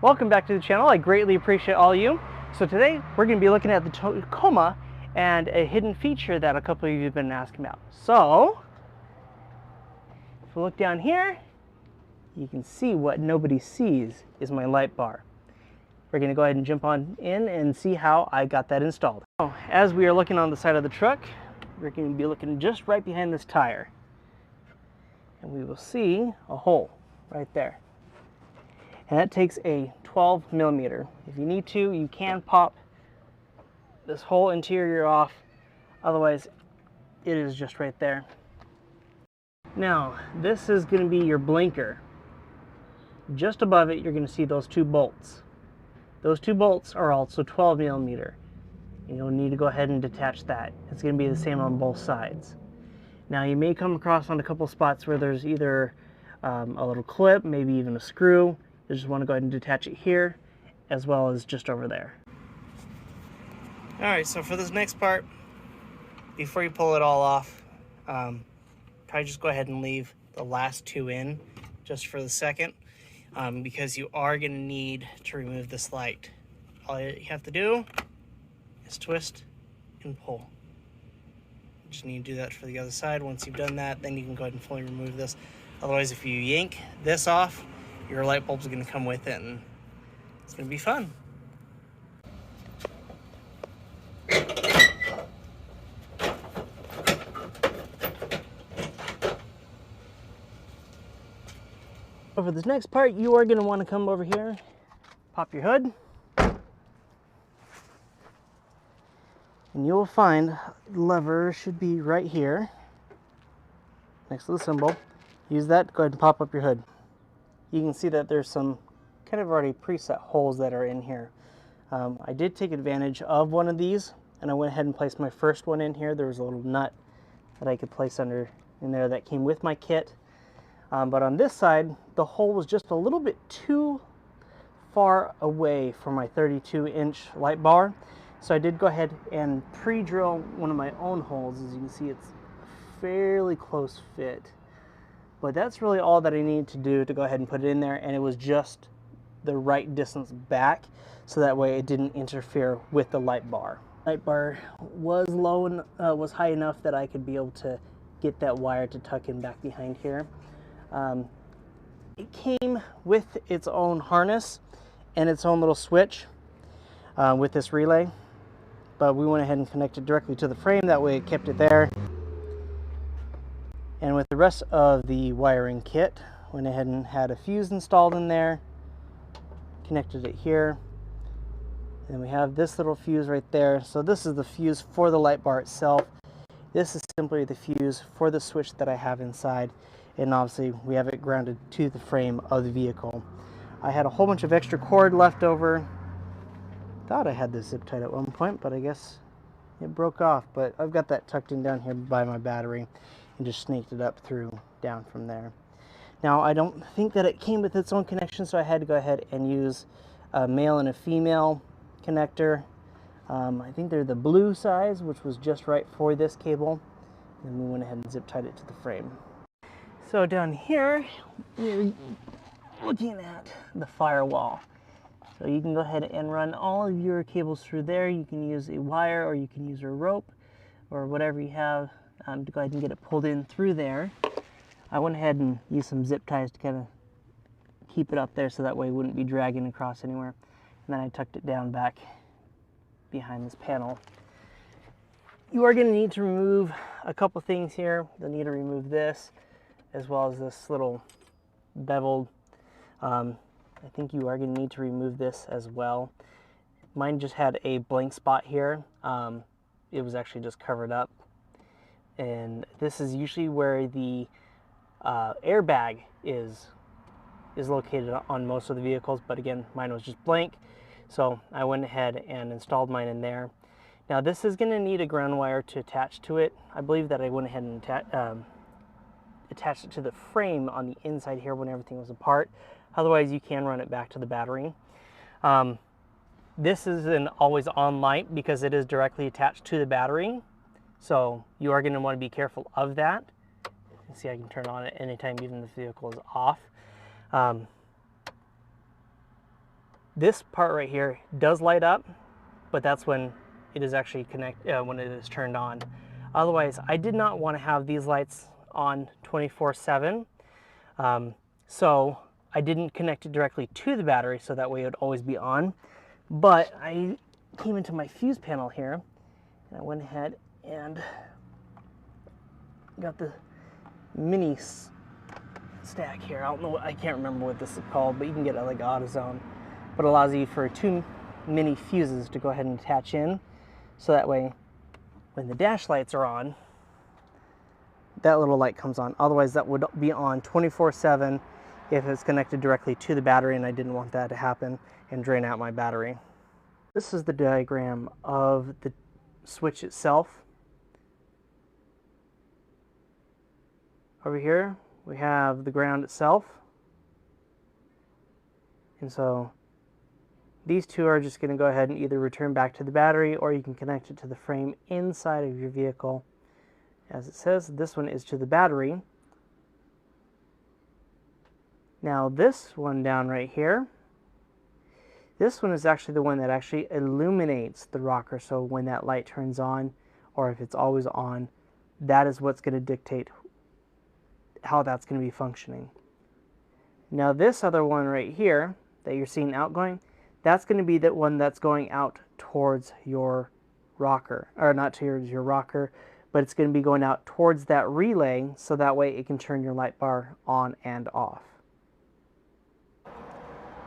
Welcome back to the channel. I greatly appreciate all of you. So today we're going to be looking at the Tacoma and a hidden feature that a couple of you have been asking about. So if we look down here, you can see what nobody sees is my light bar. We're going to go ahead and jump on in and see how I got that installed. So, as we are looking on the side of the truck, we're going to be looking just right behind this tire. And we will see a hole right there. And that takes a 12 millimeter. If you need to, you can pop this whole interior off. Otherwise, it is just right there. Now, this is going to be your blinker. Just above it, you're going to see those two bolts. Those two bolts are also 12 millimeter. You'll need to go ahead and detach that. It's going to be the same on both sides. Now, you may come across on a couple spots where there's either a little clip, maybe even a screw. You just want to go ahead and detach it here, as well as just over there. Alright, so for this next part, before you pull it all off, probably just go ahead and leave the last two in, just for the second, because you are going to need to remove this light. All you have to do is twist and pull. You just need to do that for the other side. Once you've done that, then you can go ahead and fully remove this. Otherwise, if you yank this off, your light bulbs are going to come with it, and it's going to be fun. For this next part, you are going to want to come over here, pop your hood, and you will find the lever should be right here, next to the symbol. Use that, go ahead and pop up your hood. You can see that there's some kind of already preset holes that are in here. I did take advantage of one of these, and I went ahead and placed my first one in here. There was a little nut that I could place under in there that came with my kit. But on this side, the hole was just a little bit too far away from my 32-inch light bar. So I did go ahead and pre-drill one of my own holes. As you can see, it's a fairly close fit. But that's really all that I needed to do to go ahead and put it in there, and it was just the right distance back, so that way it didn't interfere with the light bar. Light bar was low and was high enough that I could be able to get that wire to tuck in back behind here. It came with its own harness and its own little switch with this relay, but we went ahead and connected directly to the frame. That way it kept it there. And with the rest of the wiring kit, went ahead and had a fuse installed in there, connected it here, and we have this little fuse right there. So this is the fuse for the light bar itself. This is simply the fuse for the switch that I have inside, and obviously we have it grounded to the frame of the vehicle. I had a whole bunch of extra cord left over. Thought I had this zip tied at one point, but I guess it broke off. But I've got that tucked in down here by my battery, and just snaked it up through down from there. Now, I don't think that it came with its own connection, so I had to go ahead and use a male and a female connector. I think they're the blue size, which was just right for this cable, and we went ahead and zip tied it to the frame. So down here, we're looking at the firewall. So you can go ahead and run all of your cables through there. You can use a wire, or you can use a rope, or whatever you have to go ahead and get it pulled in through there. I went ahead and used some zip ties to kind of keep it up there, so that way it wouldn't be dragging across anywhere. And then I tucked it down back behind this panel. You are going to need to remove a couple things here. You'll need to remove this, as well as this little beveled. I think you are going to need to remove this as well. Mine just had a blank spot here. It was actually just covered up. And this is usually where the airbag is located on most of the vehicles, but again, mine was just blank, so I went ahead and installed mine in there. Now, this is going to need a ground wire to attach to it. I believe that I went ahead and attached it to the frame on the inside here when everything was apart. Otherwise, you can run it back to the battery. This is an always-on light because it is directly attached to the battery. So you are going to want to be careful of that. You can see I can turn on it anytime, even if the vehicle is off. This part right here does light up, but that's when it is actually when it is turned on. Otherwise, I did not want to have these lights on 24/7. So I didn't connect it directly to the battery so that way it would always be on. But I came into my fuse panel here and I went ahead and got the mini stack here. I can't remember what this is called, but you can get it like AutoZone. But it allows you for 2 mini fuses to go ahead and attach in, so that way when the dash lights are on, that little light comes on. Otherwise that would be on 24/7 if it's connected directly to the battery, and I didn't want that to happen and drain out my battery. This is the diagram of the switch itself. Over here we have the ground itself, and so these two are just going to go ahead and either return back to the battery, or you can connect it to the frame inside of your vehicle. As it says, this one is to the battery. Now this one down right here, this one is actually the one that actually illuminates the rocker. So when that light turns on, or if it's always on, that is what's going to dictate how that's going to be functioning. Now this other one right here that you're seeing outgoing, that's going to be the one that's going out towards your rocker, or not towards your rocker, but it's going to be going out towards that relay, so that way it can turn your light bar on and off.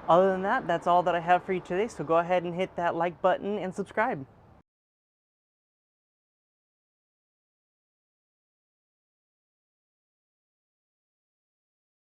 Other than that, that's all that I have for you today, so go ahead and hit that like button and subscribe.